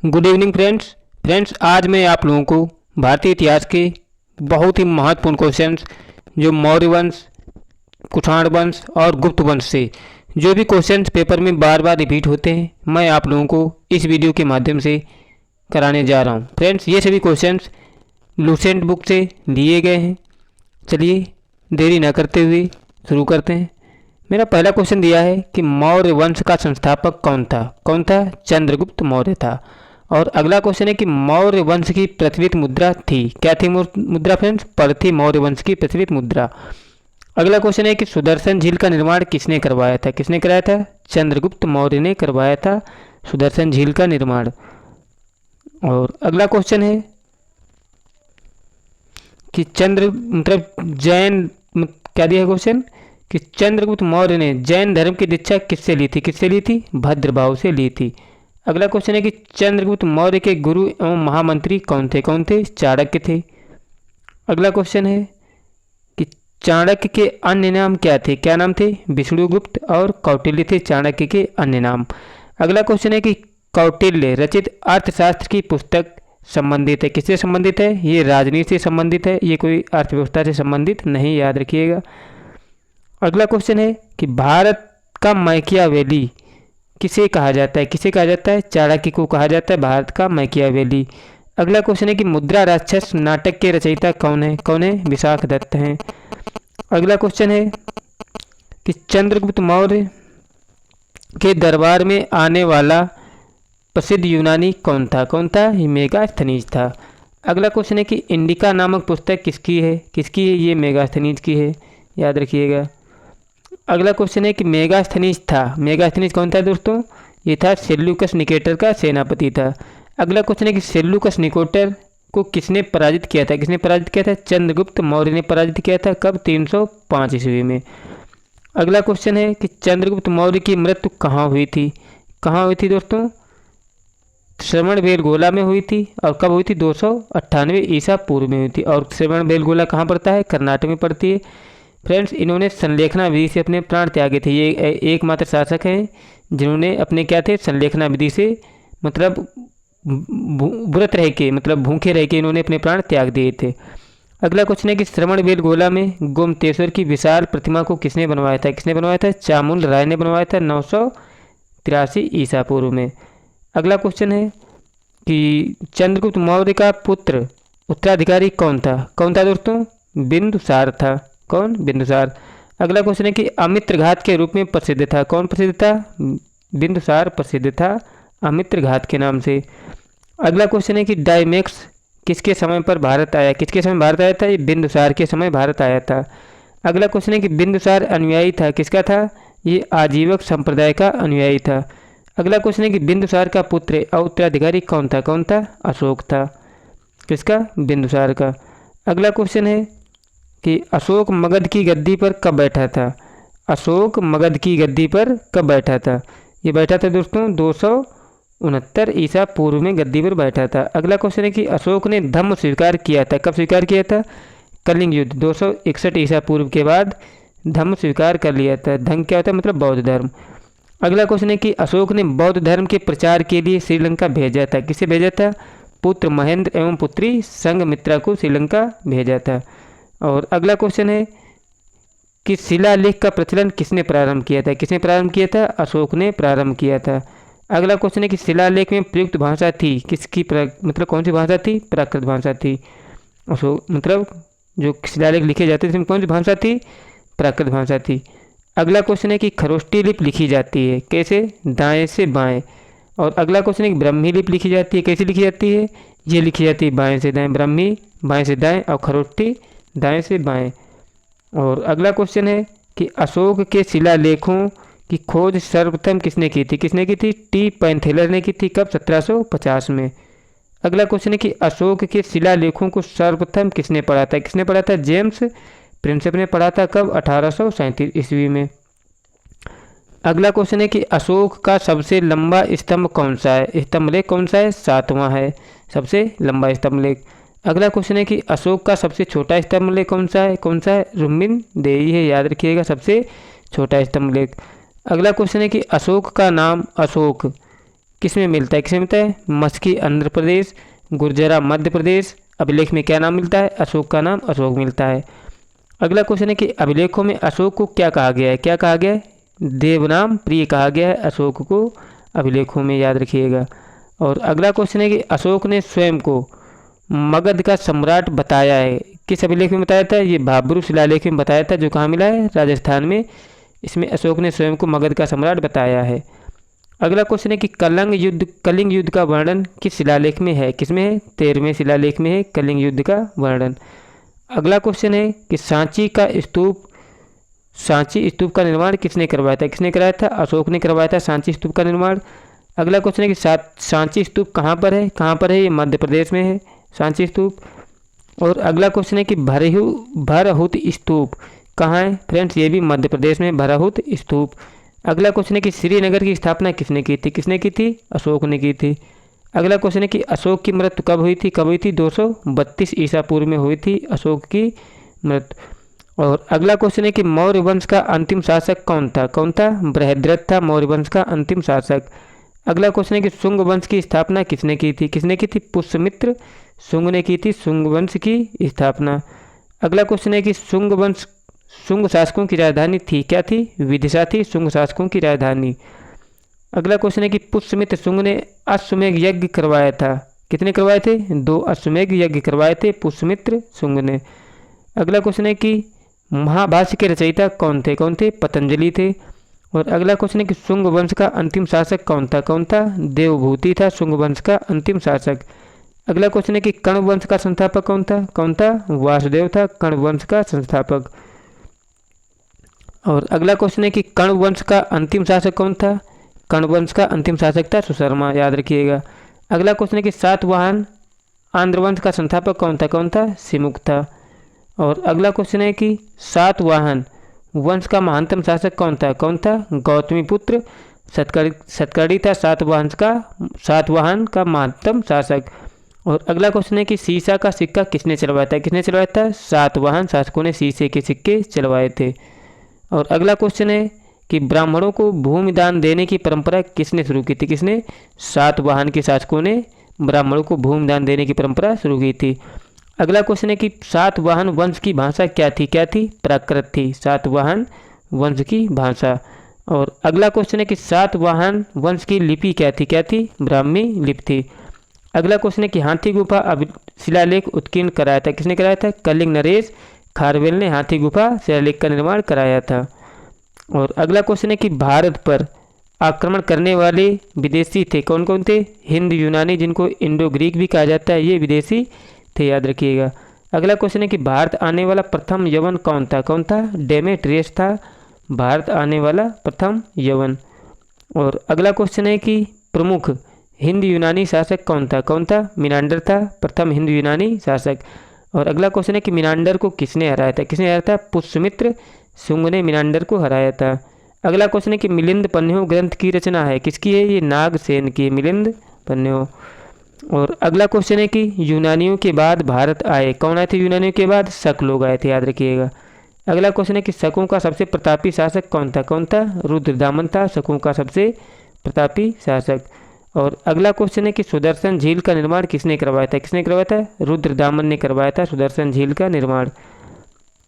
Good evening friends आज मैं आप लोगों को भारतीय इतिहास के बहुत ही महत्वपूर्ण क्वेश्चंस जो मौर्य वंश, कुषाण वंश और गुप्त वंश से जो भी क्वेश्चंस पेपर में बार बार रिपीट होते हैं, मैं आप लोगों को इस वीडियो के माध्यम से कराने जा रहा हूं। फ्रेंड्स, ये सभी क्वेश्चंस लूसेंट बुक से लिए गए हैं। चलिए देरी न करते हुए शुरू करते हैं। मेरा पहला क्वेश्चन दिया है कि मौर्य वंश का संस्थापक कौन था? चंद्रगुप्त मौर्य था। और अगला क्वेश्चन है कि मौर्य वंश की प्रचलित मुद्रा थी, क्या थी मुद्रा फ्रेंड्स? पर्थी मौर्य वंश की प्रचलित मुद्रा। अगला क्वेश्चन है कि सुदर्शन झील का निर्माण किसने करवाया था? किसने कराया था? चंद्रगुप्त मौर्य ने करवाया था सुदर्शन झील का निर्माण। और अगला क्वेश्चन है कि क्या दिया है क्वेश्चन कि चंद्रगुप्त मौर्य ने जैन धर्म की दीक्षा किससे ली थी? किससे ली थी? भद्रभाव से ली थी। अगला क्वेश्चन है कि चंद्रगुप्त मौर्य के गुरु एवं महामंत्री कौन थे? चाणक्य थे। अगला क्वेश्चन है कि चाणक्य के अन्य नाम क्या थे? क्या नाम थे? विष्णुगुप्त और कौटिल्य थे चाणक्य के अन्य नाम। अगला क्वेश्चन है कि कौटिल्य रचित अर्थशास्त्र की पुस्तक संबंधित है, किससे संबंधित है? ये राजनीति से संबंधित है, ये कोई अर्थव्यवस्था से संबंधित नहीं, याद रखिएगा। अगला क्वेश्चन है कि भारत का मैकियावेली किसे कहा जाता है? किसे कहा जाता है? चाणक्य को कहा जाता है भारत का मैकियावेली। अगला क्वेश्चन है कि मुद्रा राक्षस नाटक के रचयिता कौन है? विशाखदत्त हैं। अगला क्वेश्चन है कि चंद्रगुप्त मौर्य के दरबार में आने वाला प्रसिद्ध यूनानी कौन था? मेगास्थनीज था। अगला क्वेश्चन है कि इंडिका नामक पुस्तक किसकी है? ये मेगास्थनीज की है, याद रखिएगा। अगला क्वेश्चन है कि मेगास्थनीज कौन था दोस्तों? ये था सेल्यूकस निकेटर का सेनापति था। अगला क्वेश्चन है कि सेल्यूकस निकेटर को किसने पराजित किया था? चंद्रगुप्त मौर्य ने पराजित किया था। कब? 305 ईस्वी में। अगला क्वेश्चन है कि चंद्रगुप्त मौर्य की मृत्यु कहाँ हुई थी दोस्तों? श्रवणबेलगोला में हुई थी। और कब हुई थी? 298 ईसा पूर्व में हुई थी। और श्रवणबेलगोला कहाँ पड़ता है? कर्नाटक में पड़ती है। फ्रेंड्स, इन्होंने संलेखना विधि से अपने प्राण त्यागे थे। ये एकमात्र शासक हैं जिन्होंने अपने क्या थे? संलेखना विधि से मतलब व्रत रह के, मतलब भूखे रह के इन्होंने अपने प्राण त्याग दिए थे। अगला क्वेश्चन है कि श्रवणबेलगोला में गोमतेश्वर की विशाल प्रतिमा को किसने बनवाया था? चामुंड राय ने बनवाया था 983 ईसा पूर्व में। अगला क्वेश्चन है कि चंद्रगुप्त मौर्य का पुत्र उत्तराधिकारी कौन था दोस्तों? बिंदुसार था। कौन? बिंदुसार। अगला क्वेश्चन है कि अमित्र घात के रूप में प्रसिद्ध था। कौन प्रसिद्ध था? बिंदुसार प्रसिद्ध था अमित्र घात के नाम से। अगला क्वेश्चन है कि डायमेक्स किसके समय पर भारत आया? था? ये बिंदुसार के समय भारत आया था। अगला क्वेश्चन है कि बिंदुसार अनुयायी था, किसका था? ये आजीवक संप्रदाय का अनुयायी था। अगला क्वेश्चन है कि बिंदुसार का पुत्र और उत्तराधिकारी कौन था? अशोक था। किसका? बिंदुसार का। अगला क्वेश्चन है कि अशोक मगध की गद्दी पर कब बैठा था? ये बैठा था दोस्तों 269 ईसा पूर्व में गद्दी पर बैठा था। अगला क्वेश्चन है कि अशोक ने धम्म स्वीकार किया था, कब स्वीकार किया था? कलिंग युद्ध 261 ईसा पूर्व के बाद धम्म स्वीकार कर लिया था। धम्म क्या होता है? मतलब बौद्ध धर्म। अगला क्वेश्चन है कि अशोक ने बौद्ध धर्म के प्रचार के लिए श्रीलंका भेजा था, किसे भेजा था? पुत्र महेंद्र एवं पुत्री संघमित्रा को श्रीलंका भेजा था। और अगला क्वेश्चन है कि शिलालेख का प्रचलन किसने प्रारंभ किया था? अशोक ने प्रारंभ किया था। अगला क्वेश्चन है कि शिलालेख में प्रयुक्त भाषा थी किसकी? मतलब कौन सी भाषा थी? प्राकृत भाषा थी। अशोक मतलब जो शिलालेख लिखे जाते थे उसमें कौन सी भाषा थी? प्राकृत भाषा थी। अगला क्वेश्चन है कि खरोष्टी लिपि लिखी जाती है कैसे? दाएं से बाएं। और अगला क्वेश्चन है कि ब्रह्मी लिपि लिखी जाती है, कैसे लिखी जाती है? ये लिखी जाती है बाएं से दाएं, ब्रह्मी बाएं से दाएं और खरोष्टी दाएं से बाएं। और अगला क्वेश्चन है कि अशोक के शिलालेखों की खोज सर्वप्रथम किसने की थी? टी पैंथेलर ने की थी। कब? 1750 में। अगला क्वेश्चन है कि अशोक के शिलालेखों को सर्वप्रथम किसने पढ़ा था? जेम्स प्रिंसेप ने पढ़ा था। कब? 1837 ईस्वी में। अगला क्वेश्चन है कि अशोक का सबसे लंबा स्तंभ कौन सा है? स्तंभलेख कौन सा है? 7वां है सबसे लंबा स्तंभलेख। अगला क्वेश्चन है कि अशोक का सबसे छोटा स्तंभलेख कौन सा है? रुम्मिन देई है, याद रखिएगा, सबसे छोटा स्तंभलेख। अगला क्वेश्चन है कि अशोक का नाम अशोक किसमें मिलता है, किसमें मिलता है, मस्की आंध्र प्रदेश, गुर्जरा मध्य प्रदेश। अभिलेख में क्या नाम मिलता है, अशोक का नाम अशोक मिलता है। अगला क्वेश्चन है कि अभिलेखों में अशोक को क्या कहा गया है, क्या कहा गया है, देवनाम प्रिय कहा गया है अशोक को अभिलेखों में, याद रखिएगा। और अगला क्वेश्चन है कि अशोक ने स्वयं को मगध का सम्राट बताया है, किस अभिलेख में बताया था, ये भाब्रू शिलालेख में बताया था, जो कहाँ मिला है, राजस्थान में। इसमें अशोक ने स्वयं को मगध का सम्राट बताया है। अगला क्वेश्चन है कि कलिंग युद्ध का वर्णन किस शिलालेख में है, किसमें है, 13वें शिलालेख में है कलिंग युद्ध का वर्णन। अगला क्वेश्चन है कि सांची स्तूप का निर्माण किसने करवाया था, किसने कराया था, अशोक ने करवाया था सांची स्तूप का निर्माण। अगला क्वेश्चन है कि सांची स्तूप कहाँ पर है, कहाँ पर है, ये मध्य प्रदेश में है सांची स्तूप। और अगला क्वेश्चन है कि भरहुत स्तूप कहाँ है, फ्रेंड्स, ये भी मध्य प्रदेश में भरहुत स्तूप। अगला क्वेश्चन है कि श्रीनगर की स्थापना किसने की थी, किसने की थी, अशोक ने की थी। अगला क्वेश्चन है कि अशोक की मृत्यु कब हुई थी, कब हुई थी, 232 ईसा पूर्व में हुई थी अशोक की मृत्यु। और अगला क्वेश्चन है कि मौर्य वंश का अंतिम शासक कौन था, कौन था, बृहद्रथ था मौर्य वंश का अंतिम शासक। अगला क्वेश्चन है कि शुंग वंश की स्थापना किसने की थी, किसने की थी, पुष्यमित्र शुंग ने की थी शुंग वंश की स्थापना। अगला क्वेश्चन है कि शुंग शासकों की राजधानी थी, क्या थी, विदिशा थी शुंग शासकों की राजधानी। अगला क्वेश्चन है कि पुष्यमित्र शुंग ने अश्वमेध यज्ञ करवाया था, कितने करवाए थे, 2 अश्वमेध यज्ञ करवाए थे पुष्यमित्र शुंग ने। अगला क्वेश्चन है कि महाभाष्य के रचयिता कौन थे, कौन थे, पतंजलि थे। और अगला क्वेश्चन है कि शुंग वंश का अंतिम शासक कौन था, कौन था, देवभूति था शुंग वंश का अंतिम शासक। अगला क्वेश्चन है कि कण्व वंश का संस्थापक कौन था, वासुदेव था कण्व वंश का संस्थापक। और अगला क्वेश्चन है कि कण्व वंश का अंतिम शासक कौन था, कण्व वंश का अंतिम शासक था सुशर्मा, याद रखिएगा। अगला क्वेश्चन है कि सातवाहन आंध्र वंश का संस्थापक कौन था, सिमुक था। और अगला क्वेश्चन है कि सातवाहन वंश का महानतम शासक कौन था, गौतमीपुत्र सतकर्णी था सातवाहन का महानतम शासक। और अगला क्वेश्चन है कि सीसा का सिक्का किसने चलवाया था, सातवाहन शासकों ने शीशे के सिक्के चलवाए थे। और अगला क्वेश्चन है कि ब्राह्मणों को भूमि दान देने की परंपरा किसने शुरू की थी, किसने, सातवाहन के शासकों ने ब्राह्मणों को भूमि दान देने की परंपरा शुरू की थी। अगला क्वेश्चन है कि सातवाहन वंश की भाषा क्या थी, प्राकृत थी सातवाहन वंश की भाषा। और अगला क्वेश्चन है कि सातवाहन वंश की लिपि क्या थी, ब्राह्मी लिपि थी। अगला क्वेश्चन है कि हाथी गुफा शिलालेख उत्कीर्ण कराया था, किसने कराया था, कलिंग नरेश खारवेल ने हाथी गुफा शिलालेख का निर्माण कराया था। और अगला क्वेश्चन है कि भारत पर आक्रमण करने वाले विदेशी थे, कौन थे, हिंद यूनानी, जिनको इंडो ग्रीक भी कहा जाता है, ये विदेशी थे, याद रखिएगा। अगला क्वेश्चन है कि भारत आने वाला प्रथम यवन कौन था, डेमेट्रियस था भारत आने वाला प्रथम यवन। और अगला क्वेश्चन है कि प्रमुख हिंद यूनानी शासक कौन था, मिनांडर था प्रथम हिंद यूनानी शासक। और अगला क्वेश्चन है कि मिनांडर को किसने हराया था, पुष्यमित्र शुंग ने मिनांडर को हराया था। अगला क्वेश्चन है कि मिलिंद पन्नेहो ग्रंथ की रचना है, किसकी है, ये नागसेन की, मिलिंद पन्नेहो। और अगला क्वेश्चन है कि यूनानियों के बाद भारत आए, कौन आए थे यूनानियों के बाद, शक लोग आए थे, याद रखिएगा। अगला क्वेश्चन है कि शकों का सबसे प्रतापी शासक कौन था, रुद्रदामन था शकों का सबसे प्रतापी शासक। और अगला क्वेश्चन है कि सुदर्शन झील का निर्माण किसने करवाया था, रुद्रदामन ने करवाया था सुदर्शन झील का निर्माण।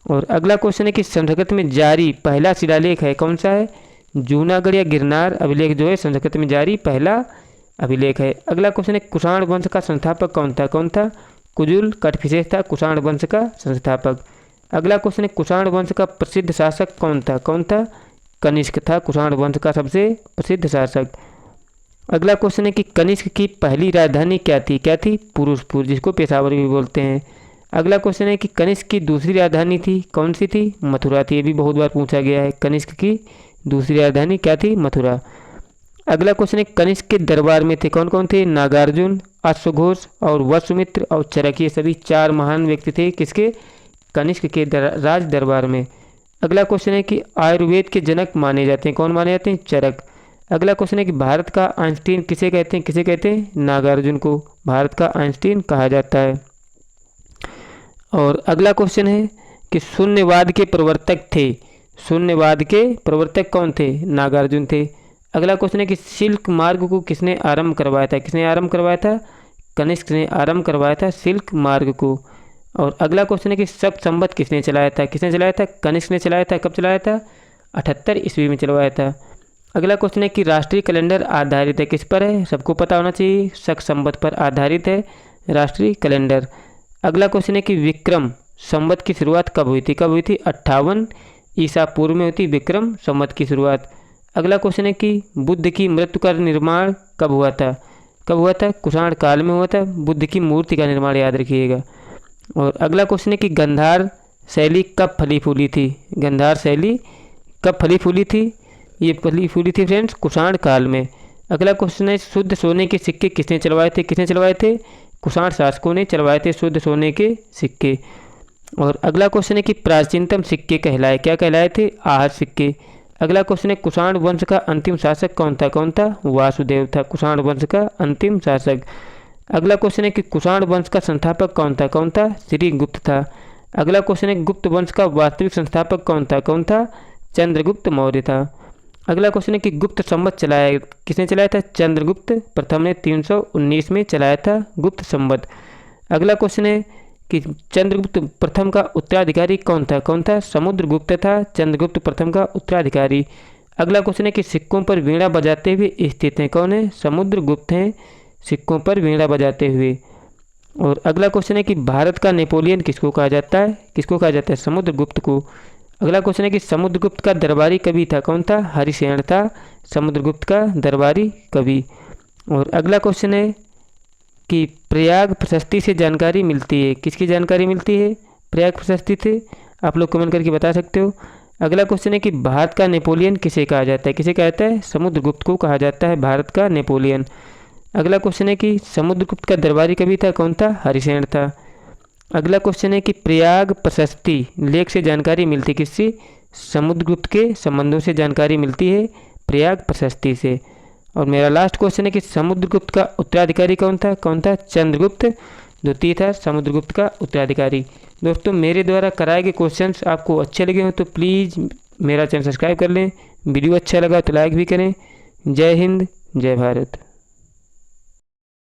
और अगला क्वेश्चन है कि संस्कृत में जारी पहला शिलालेख है, कौन सा है, जूनागढ़ या गिरनार अभिलेख जो है संस्कृत में जारी पहला अभिलेख है। अगला क्वेश्चन है कुषाण वंश का संस्थापक कौन था, कुजुल कटफिसेस था कुषाण वंश का संस्थापक। अगला क्वेश्चन है कुषाण वंश का प्रसिद्ध शासक कौन था, कनिष्क था कुषाण वंश का सबसे प्रसिद्ध शासक। अगला क्वेश्चन है कि कनिष्क की पहली राजधानी क्या थी, पुरुषपुर, जिसको पेशावर भी बोलते हैं। अगला क्वेश्चन है कि कनिष्क की दूसरी राजधानी थी, कौन सी थी, मथुरा थी, ये भी बहुत बार पूछा गया है, कनिष्क की दूसरी राजधानी क्या थी, मथुरा। अगला क्वेश्चन है कनिष्क के दरबार में थे कौन थे, नागार्जुन, अश्वघोष और वसुमित्र और चरक, ये सभी 4 महान व्यक्ति थे किसके, कनिष्क के राज दरबार में। अगला क्वेश्चन है कि आयुर्वेद के जनक माने जाते हैं, कौन माने जाते हैं, चरक। अगला क्वेश्चन है कि भारत का आइंस्टीन किसे कहते हैं, नागार्जुन को भारत का आइंस्टीन कहा जाता है। और अगला क्वेश्चन है कि शून्यवाद के प्रवर्तक कौन थे, नागार्जुन थे। अगला क्वेश्चन है कि सिल्क मार्ग को किसने आरंभ करवाया था? किसने आरंभ करवाया था? कनिष्क ने आरंभ करवाया था सिल्क मार्ग को। और अगला क्वेश्चन है कि शक संवत किसने चलाया था? किसने चलाया था? कनिष्क ने चलाया था। कब चलाया था? 78 ईस्वी में चलवाया था। अगला क्वेश्चन है कि राष्ट्रीय कैलेंडर आधारित है किस पर है? सबको पता होना चाहिए, शक संवत पर आधारित है राष्ट्रीय कैलेंडर। अगला क्वेश्चन है कि विक्रम संवत की शुरुआत कब हुई थी? कब हुई थी? 58 ईसा पूर्व में हुई थी विक्रम संवत की शुरुआत। अगला क्वेश्चन है कि बुद्ध की मृत्यु का निर्माण कब हुआ था? कब हुआ था? कुषाण काल में हुआ था बुद्ध की मूर्ति का निर्माण, याद रखिएगा। और अगला क्वेश्चन है कि गंधार शैली कब फली फूली थी? गंधार शैली कब फली फूली थी? ये फली फूली थी फ्रेंड्स कुषाण काल में। अगला क्वेश्चन है शुद्ध सोने के सिक्के किसने चलवाए थे? किसने चलवाए थे? कुषाण शासकों ने चलवाए थे शुद्ध सोने के सिक्के। और अगला क्वेश्चन है कि प्राचीनतम सिक्के कहलाए, क्या कहलाए थे? आहट सिक्के। अगला क्वेश्चन है कुषाण वंश का अंतिम शासक कौन था? कौन था? वासुदेव था कुषाण वंश का अंतिम शासक। अगला क्वेश्चन है कि कुषाण वंश का संस्थापक कौन था? कौन था? श्रीगुप्त था। अगला क्वेश्चन है गुप्त वंश का वास्तविक संस्थापक कौन था? कौन था? चंद्रगुप्त मौर्य था। अगला क्वेश्चन है कि गुप्त संवत चलाया किसने चलाया था? चंद्रगुप्त प्रथम ने 319 में चलाया था गुप्त संवत। अगला क्वेश्चन है कि चंद्रगुप्त प्रथम का उत्तराधिकारी कौन था? कौन था? समुद्रगुप्त था चंद्रगुप्त प्रथम का उत्तराधिकारी। अगला क्वेश्चन है कि सिक्कों पर वीणा बजाते हुए स्थित हैं, कौन है? समुद्रगुप्त हैं सिक्कों पर वीणा बजाते हुए। और अगला क्वेश्चन है कि भारत का नेपोलियन किसको कहा जाता है? किसको कहा जाता है? समुद्रगुप्त को। अगला क्वेश्चन है कि समुद्रगुप्त का दरबारी कवि था, कौन था? हरिसेन था समुद्रगुप्त का दरबारी कवि। और अगला क्वेश्चन है कि प्रयाग प्रशस्ति से जानकारी मिलती है, किसकी जानकारी मिलती है? प्रयाग प्रशस्ति से। आप लोग कमेंट करके बता सकते हो। अगला क्वेश्चन है कि भारत का नेपोलियन किसे कहा जाता है? किसे कहा जाता है? समुद्रगुप्त को कहा जाता है भारत का नेपोलियन। अगला क्वेश्चन है कि समुद्रगुप्त का दरबारी कवि था, कौन था? हरिसेन था। अगला क्वेश्चन है कि प्रयाग प्रशस्ति लेख से जानकारी मिलती किससे? समुद्रगुप्त के संबंधों से जानकारी मिलती है प्रयाग प्रशस्ति से। और मेरा लास्ट क्वेश्चन है कि समुद्रगुप्त का उत्तराधिकारी कौन था? कौन था? चंद्रगुप्त द्वितीय था समुद्रगुप्त का उत्तराधिकारी। दोस्तों मेरे द्वारा कराए गए क्वेश्चंस आपको अच्छे लगे हो तो प्लीज़ मेरा चैनल सब्सक्राइब कर लें। वीडियो अच्छा लगा तो लाइक भी करें। जय हिंद, जय भारत।